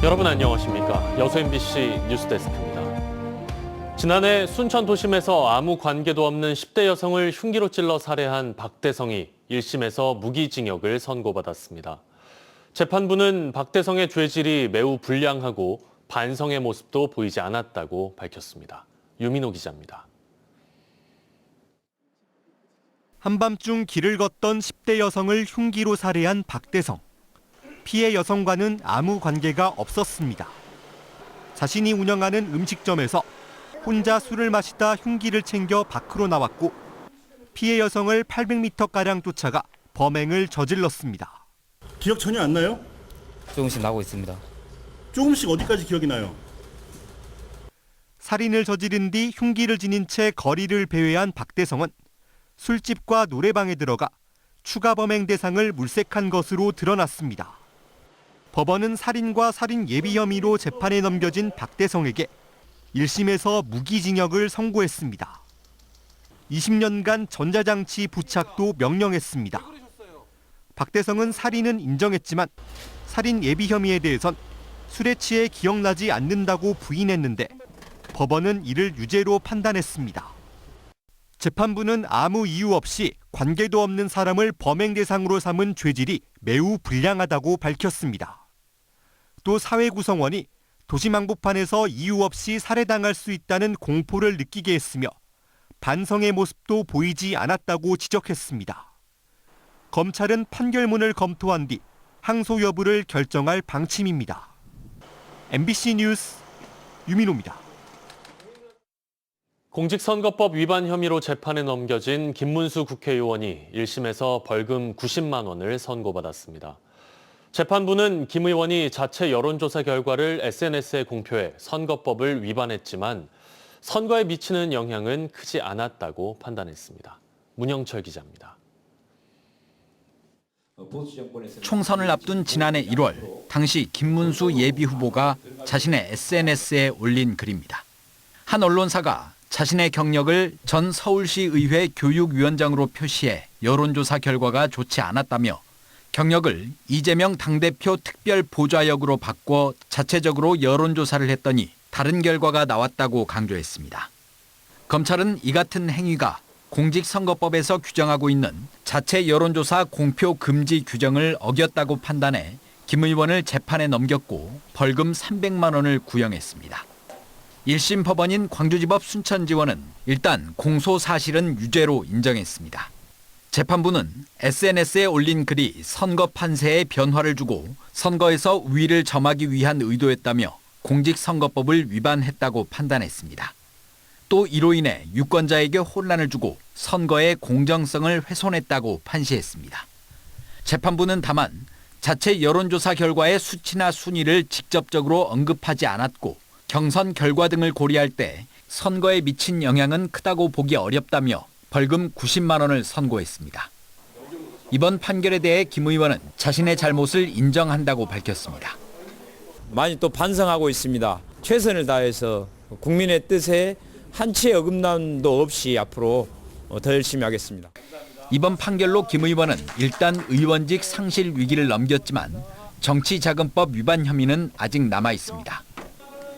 여러분 안녕하십니까? 여수 MBC 뉴스데스크입니다. 지난해 순천 도심에서 아무 관계도 없는 10대 여성을 흉기로 찔러 살해한 박대성이 1심에서 무기징역을 선고받았습니다. 재판부는 박대성의 죄질이 매우 불량하고 반성의 모습도 보이지 않았다고 밝혔습니다. 유민호 기자입니다. 한밤중 길을 걷던 10대 여성을 흉기로 살해한 박대성. 피해 여성과는 아무 관계가 없었습니다. 자신이 운영하는 음식점에서 혼자 술을 마시다 흉기를 챙겨 밖으로 나왔고 피해 여성을 800m가량 쫓아가 범행을 저질렀습니다. 기억 전혀 안 나요? 조금씩 나고 있습니다. 조금씩 어디까지 기억이 나요? 살인을 저지른 뒤 흉기를 지닌 채 거리를 배회한 박대성은 술집과 노래방에 들어가 추가 범행 대상을 물색한 것으로 드러났습니다. 법원은 살인과 살인 예비 혐의로 재판에 넘겨진 박대성에게 1심에서 무기징역을 선고했습니다. 20년간 전자장치 부착도 명령했습니다. 박대성은 살인은 인정했지만 살인 예비 혐의에 대해선 술에 취해 기억나지 않는다고 부인했는데 법원은 이를 유죄로 판단했습니다. 재판부는 아무 이유 없이 관계도 없는 사람을 범행 대상으로 삼은 죄질이 매우 불량하다고 밝혔습니다. 또 사회 구성원이 도심 한복판에서 이유 없이 살해당할 수 있다는 공포를 느끼게 했으며 반성의 모습도 보이지 않았다고 지적했습니다. 검찰은 판결문을 검토한 뒤 항소 여부를 결정할 방침입니다. MBC 뉴스 유민호입니다. 공직선거법 위반 혐의로 재판에 넘겨진 김문수 국회의원이 1심에서 벌금 90만 원을 선고받았습니다. 재판부는 김 의원이 자체 여론조사 결과를 SNS에 공표해 선거법을 위반했지만 선거에 미치는 영향은 크지 않았다고 판단했습니다. 문영철 기자입니다. 총선을 앞둔 지난해 1월, 당시 김문수 예비후보가 자신의 SNS에 올린 글입니다. 한 언론사가 자신의 경력을 전 서울시의회 교육위원장으로 표시해 여론조사 결과가 좋지 않았다며 경력을 이재명 당대표 특별보좌역으로 바꿔 자체적으로 여론조사를 했더니 다른 결과가 나왔다고 강조했습니다. 검찰은 이 같은 행위가 공직선거법에서 규정하고 있는 자체 여론조사 공표 금지 규정을 어겼다고 판단해 김 의원을 재판에 넘겼고 벌금 300만 원을 구형했습니다. 1심 법원인 광주지법 순천지원은 일단 공소 사실은 유죄로 인정했습니다. 재판부는 SNS에 올린 글이 선거 판세에 변화를 주고 선거에서 우위를 점하기 위한 의도였다며 공직선거법을 위반했다고 판단했습니다. 또 이로 인해 유권자에게 혼란을 주고 선거의 공정성을 훼손했다고 판시했습니다. 재판부는 다만 자체 여론조사 결과의 수치나 순위를 직접적으로 언급하지 않았고 경선 결과 등을 고려할 때 선거에 미친 영향은 크다고 보기 어렵다며 벌금 90만 원을 선고했습니다. 이번 판결에 대해 김 의원은 자신의 잘못을 인정한다고 밝혔습니다. 많이 또 반성하고 있습니다. 최선을 다해서 국민의 뜻에 한치의 어긋남도 없이 앞으로 더 열심히 하겠습니다. 이번 판결로 김 의원은 일단 의원직 상실 위기를 넘겼지만 정치자금법 위반 혐의는 아직 남아 있습니다.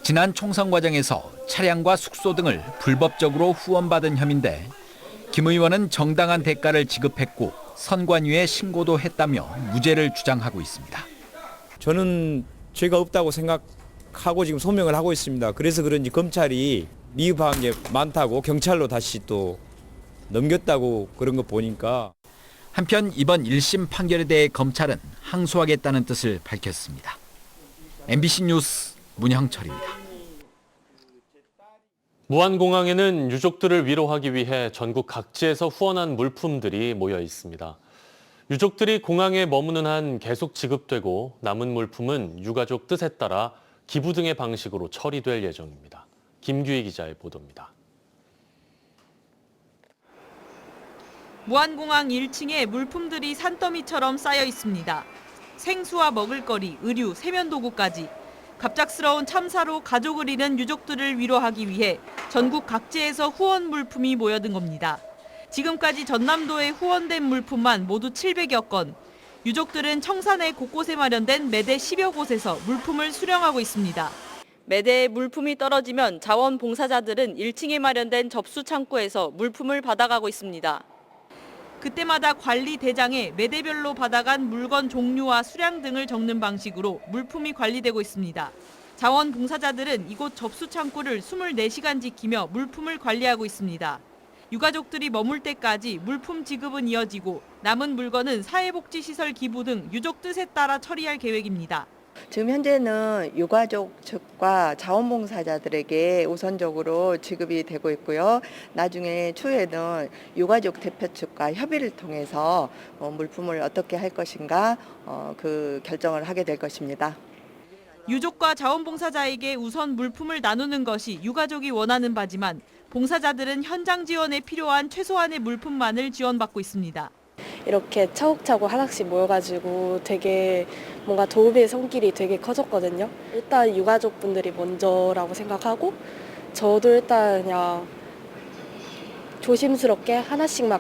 지난 총선 과정에서 차량과 숙소 등을 불법적으로 후원받은 혐의인데 김 의원은 정당한 대가를 지급했고 선관위에 신고도 했다며 무죄를 주장하고 있습니다. 저는 죄가 없다고 생각하고 지금 소명을 하고 있습니다. 그래서 그런지 검찰이 미흡한 게 많다고 경찰로 다시 또 넘겼다고 그런 거 보니까. 한편 이번 1심 판결에 대해 검찰은 항소하겠다는 뜻을 밝혔습니다. MBC 뉴스 문형철입니다. 무안공항에는 유족들을 위로하기 위해 전국 각지에서 후원한 물품들이 모여 있습니다. 유족들이 공항에 머무는 한 계속 지급되고 남은 물품은 유가족 뜻에 따라 기부 등의 방식으로 처리될 예정입니다. 김규희 기자의 보도입니다. 무안공항 1층에 물품들이 산더미처럼 쌓여 있습니다. 생수와 먹을거리, 의류, 세면도구까지. 갑작스러운 참사로 가족을 잃은 유족들을 위로하기 위해 전국 각지에서 후원 물품이 모여든 겁니다. 지금까지 전남도에 후원된 물품만 모두 700여 건. 유족들은 청산의 곳곳에 마련된 매대 10여 곳에서 물품을 수령하고 있습니다. 매대에 물품이 떨어지면 자원봉사자들은 1층에 마련된 접수 창구에서 물품을 받아가고 있습니다. 그때마다 관리 대장에 매대별로 받아간 물건 종류와 수량 등을 적는 방식으로 물품이 관리되고 있습니다. 자원봉사자들은 이곳 접수 창구를 24시간 지키며 물품을 관리하고 있습니다. 유가족들이 머물 때까지 물품 지급은 이어지고 남은 물건은 사회복지시설 기부 등 유족 뜻에 따라 처리할 계획입니다. 지금 현재는 유가족 측과 자원봉사자들에게 우선적으로 지급이 되고 있고요. 나중에 추후에는 유가족 대표 측과 협의를 통해서 물품을 어떻게 할 것인가 그 결정을 하게 될 것입니다. 유족과 자원봉사자에게 우선 물품을 나누는 것이 유가족이 원하는 바지만 봉사자들은 현장 지원에 필요한 최소한의 물품만을 지원받고 있습니다. 이렇게 차곡차곡 하나씩 모여가지고 되게 뭔가 도움의 손길이 되게 커졌거든요. 일단 유가족분들이 먼저라고 생각하고 저도 일단 그냥 조심스럽게 하나씩만.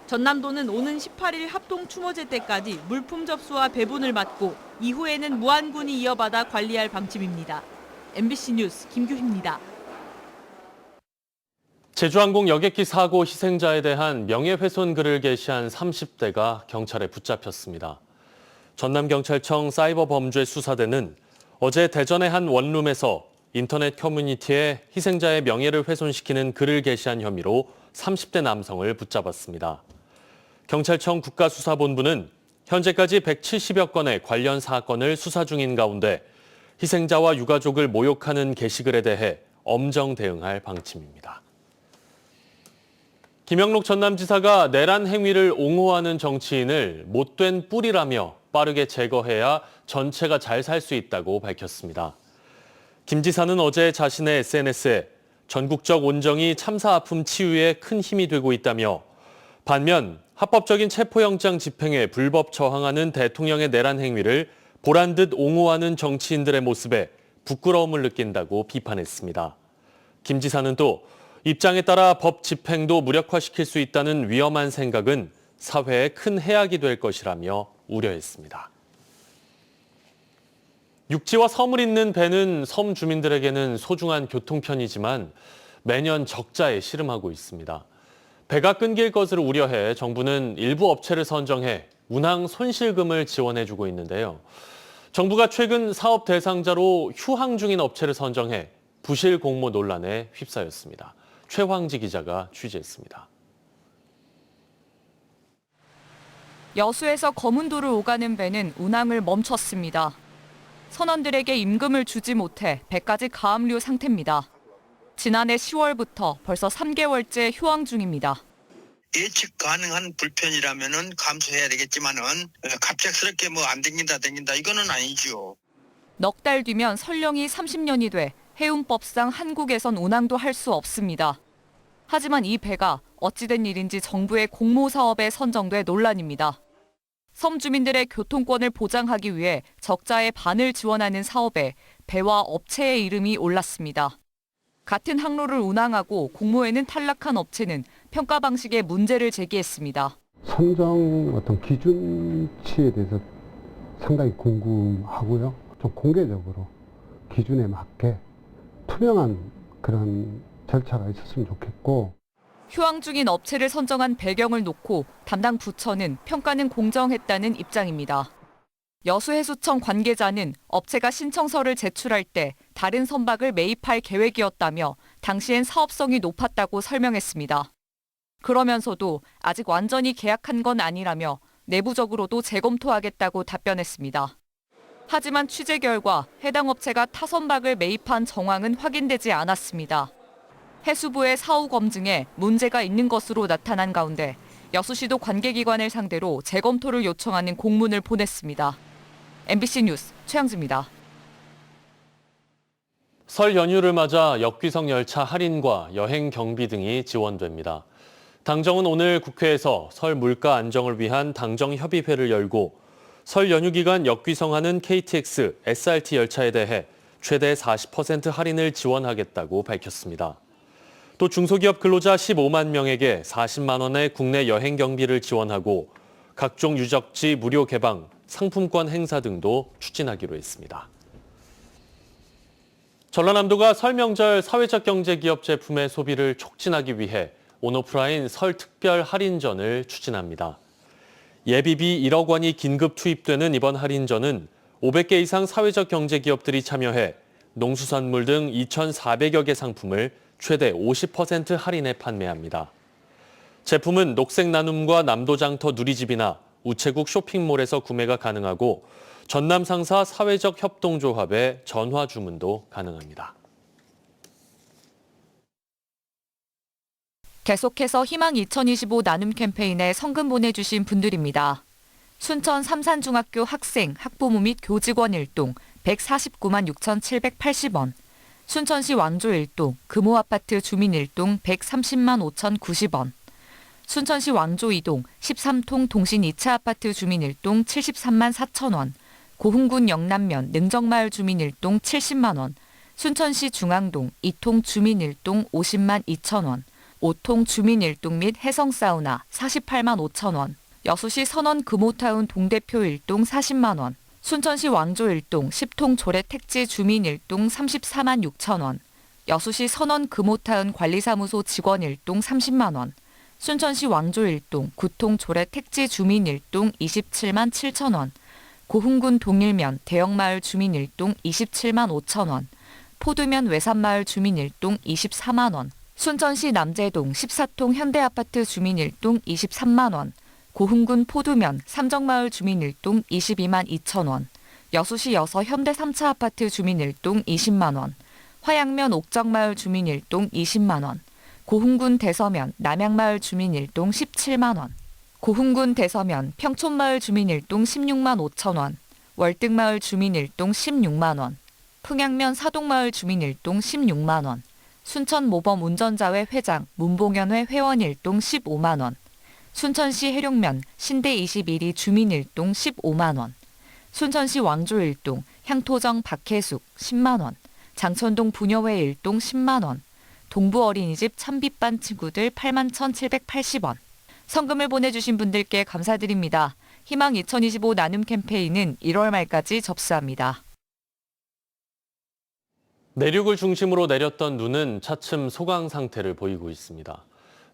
전남도는 오는 18일 합동 추모제 때까지 물품 접수와 배분을 맡고 이후에는 무안군이 이어받아 관리할 방침입니다. MBC 뉴스 김규희입니다. 제주항공 여객기 사고 희생자에 대한 명예훼손 글을 게시한 30대가 경찰에 붙잡혔습니다. 전남경찰청 사이버범죄수사대는 어제 대전의 한 원룸에서 인터넷 커뮤니티에 희생자의 명예를 훼손시키는 글을 게시한 혐의로 30대 남성을 붙잡았습니다. 경찰청 국가수사본부는 현재까지 170여 건의 관련 사건을 수사 중인 가운데 희생자와 유가족을 모욕하는 게시글에 대해 엄정 대응할 방침입니다. 김영록 전남지사가 내란 행위를 옹호하는 정치인을 못된 뿌리라며 빠르게 제거해야 전체가 잘 살 수 있다고 밝혔습니다. 김 지사는 어제 자신의 SNS에 전국적 온정이 참사 아픔 치유에 큰 힘이 되고 있다며 반면 합법적인 체포영장 집행에 불법 저항하는 대통령의 내란 행위를 보란 듯 옹호하는 정치인들의 모습에 부끄러움을 느낀다고 비판했습니다. 김 지사는 또 입장에 따라 법 집행도 무력화시킬 수 있다는 위험한 생각은 사회에 큰 해악이 될 것이라며 우려했습니다. 육지와 섬을 잇는 배는 섬 주민들에게는 소중한 교통편이지만 매년 적자에 씨름하고 있습니다. 배가 끊길 것을 우려해 정부는 일부 업체를 선정해 운항 손실금을 지원해주고 있는데요. 정부가 최근 사업 대상자로 휴항 중인 업체를 선정해 부실 공모 논란에 휩싸였습니다. 최황지 기자가 취재했습니다. 여수에서 거문도를 오가는 배는 운항을 멈췄습니다. 선원들에게 임금을 주지 못해 배까지 가압류 상태입니다. 지난해 10월부터 벌써 3개월째 휴항 중입니다. 예측 가능한 불편이라면은 감수해야 되겠지만은 갑작스럽게 안 댕긴다 이거는 아니죠. 넉 달 뒤면 설령이 30년이 돼 해운법상 한국에선 운항도 할 수 없습니다. 하지만 이 배가 어찌된 일인지 정부의 공모 사업에 선정돼 논란입니다. 섬 주민들의 교통권을 보장하기 위해 적자의 반을 지원하는 사업에 배와 업체의 이름이 올랐습니다. 같은 항로를 운항하고 공모에는 탈락한 업체는 평가 방식에 문제를 제기했습니다. 선정 어떤 기준치에 대해서 상당히 궁금하고요. 좀 공개적으로 기준에 맞게 투명한 그런 절차가 있었으면 좋겠고. 휴항 중인 업체를 선정한 배경을 놓고 담당 부처는 평가는 공정했다는 입장입니다. 여수해수청 관계자는 업체가 신청서를 제출할 때 다른 선박을 매입할 계획이었다며 당시엔 사업성이 높았다고 설명했습니다. 그러면서도 아직 완전히 계약한 건 아니라며 내부적으로도 재검토하겠다고 답변했습니다. 하지만 취재 결과 해당 업체가 타선박을 매입한 정황은 확인되지 않았습니다. 해수부의 사후 검증에 문제가 있는 것으로 나타난 가운데 여수시도 관계기관을 상대로 재검토를 요청하는 공문을 보냈습니다. MBC 뉴스 최양지입니다. 설 연휴를 맞아 역귀성 열차 할인과 여행 경비 등이 지원됩니다. 당정은 오늘 국회에서 설 물가 안정을 위한 당정협의회를 열고 설 연휴 기간 역귀성하는 KTX, SRT 열차에 대해 최대 40% 할인을 지원하겠다고 밝혔습니다. 또 중소기업 근로자 15만 명에게 40만 원의 국내 여행 경비를 지원하고 각종 유적지 무료 개방, 상품권 행사 등도 추진하기로 했습니다. 전라남도가 설 명절 사회적 경제 기업 제품의 소비를 촉진하기 위해 온오프라인 설 특별 할인전을 추진합니다. 예비비 1억 원이 긴급 투입되는 이번 할인전은 500개 이상 사회적 경제 기업들이 참여해 농수산물 등 2,400여 개 상품을 최대 50% 할인해 판매합니다. 제품은 녹색나눔과 남도장터 누리집이나 우체국 쇼핑몰에서 구매가 가능하고 전남상사 사회적 협동조합의 전화 주문도 가능합니다. 계속해서 희망 2025 나눔 캠페인에 성금 보내주신 분들입니다. 순천 삼산중학교 학생, 학부모 및 교직원 일동 149만 6,780원, 순천시 왕조 일동, 금호아파트 주민 일동 130만 5,090원, 순천시 왕조 2동 13통 동신 2차 아파트 주민 일동 73만 4천원, 고흥군 영남면 능정마을 주민 일동 70만 원, 순천시 중앙동 2통 주민 일동 50만 2천원, 5통 주민 일동 및 해성사우나 48만 5천원, 여수시 선원 금호타운 동대표 일동 40만 원, 순천시 왕조 일동 10통 조례 택지 주민 일동 34만 6천원, 여수시 선원 금호타운 관리사무소 직원 일동 30만 원, 순천시 왕조 일동 9통 조례 택지 주민 일동 27만 7천원, 고흥군 동일면 대형마을 주민 일동 27만 5천원, 포두면 외산마을 주민 일동 24만 원, 순천시 남재동 14통 현대아파트 주민 일동 23만 원, 고흥군 포두면 삼정마을 주민 일동 22만 2천원, 여수시 여서 현대 3차 아파트 주민 일동 20만 원, 화양면 옥정마을 주민 일동 20만 원, 고흥군 대서면 남양마을 주민 일동 17만 원, 고흥군 대서면 평촌마을 주민 일동 16만 5천 원, 월등마을 주민 일동 16만 원, 풍양면 사동마을 주민 일동 16만 원, 순천 모범 운전자회 회장 문봉현회 회원 일동 15만 원, 순천시 해룡면 신대 21이 주민 일동 15만 원, 순천시 왕조 일동 향토정 박혜숙 10만 원, 장천동 부녀회 일동 10만 원, 동부 어린이집 참빛반 친구들 8만 1,780원. 성금을 보내주신 분들께 감사드립니다. 희망 2025 나눔 캠페인은 1월 말까지 접수합니다. 내륙을 중심으로 내렸던 눈은 차츰 소강 상태를 보이고 있습니다.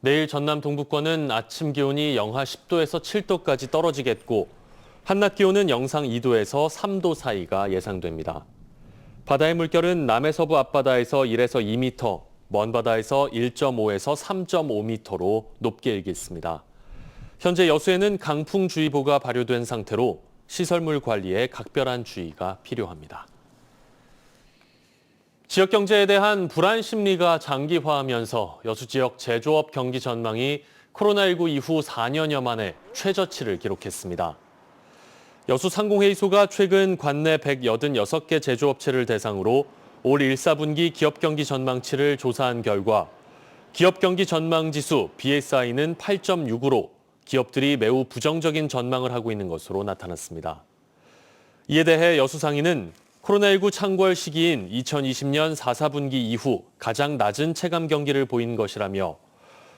내일 전남 동부권은 아침 기온이 영하 10도에서 7도까지 떨어지겠고 한낮 기온은 영상 2도에서 3도 사이가 예상됩니다. 바다의 물결은 남해서부 앞바다에서 1에서 2m, 먼 바다에서 1.5에서 3.5m로 높게 일겠습니다. 현재 여수에는 강풍주의보가 발효된 상태로 시설물 관리에 각별한 주의가 필요합니다. 지역 경제에 대한 불안 심리가 장기화하면서 여수 지역 제조업 경기 전망이 코로나19 이후 4년여 만에 최저치를 기록했습니다. 여수 상공회의소가 최근 관내 186개 제조업체를 대상으로 올 1, 4분기 기업 경기 전망치를 조사한 결과 기업 경기 전망 지수 BSI는 8.6으로 기업들이 매우 부정적인 전망을 하고 있는 것으로 나타났습니다. 이에 대해 여수상인은 코로나19 창궐 시기인 2020년 4, 4분기 이후 가장 낮은 체감 경기를 보인 것이라며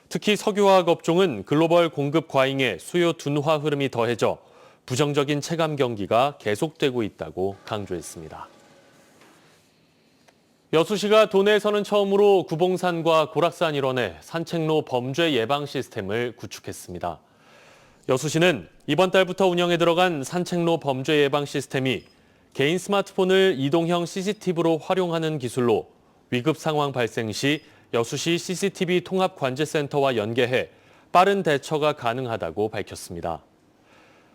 특히 석유화학 업종은 글로벌 공급 과잉에 수요 둔화 흐름이 더해져 부정적인 체감 경기가 계속되고 있다고 강조했습니다. 여수시가 도내에서는 처음으로 구봉산과 고락산 일원에 산책로 범죄 예방 시스템을 구축했습니다. 여수시는 이번 달부터 운영에 들어간 산책로 범죄 예방 시스템이 개인 스마트폰을 이동형 CCTV로 활용하는 기술로 위급 상황 발생 시 여수시 CCTV 통합관제센터와 연계해 빠른 대처가 가능하다고 밝혔습니다.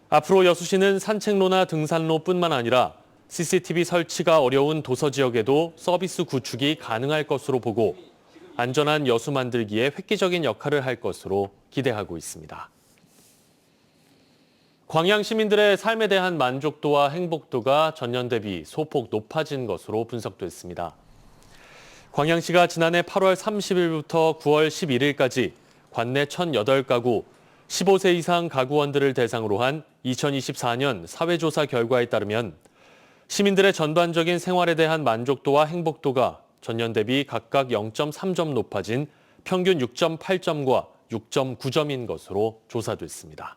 앞으로 여수시는 산책로나 등산로뿐만 아니라 CCTV 설치가 어려운 도서 지역에도 서비스 구축이 가능할 것으로 보고 안전한 여수 만들기에 획기적인 역할을 할 것으로 기대하고 있습니다. 광양 시민들의 삶에 대한 만족도와 행복도가 전년 대비 소폭 높아진 것으로 분석됐습니다. 광양시가 지난해 8월 30일부터 9월 11일까지 관내 1,008가구, 15세 이상 가구원들을 대상으로 한 2024년 사회조사 결과에 따르면 시민들의 전반적인 생활에 대한 만족도와 행복도가 전년 대비 각각 0.3점 높아진 평균 6.8점과 6.9점인 것으로 조사됐습니다.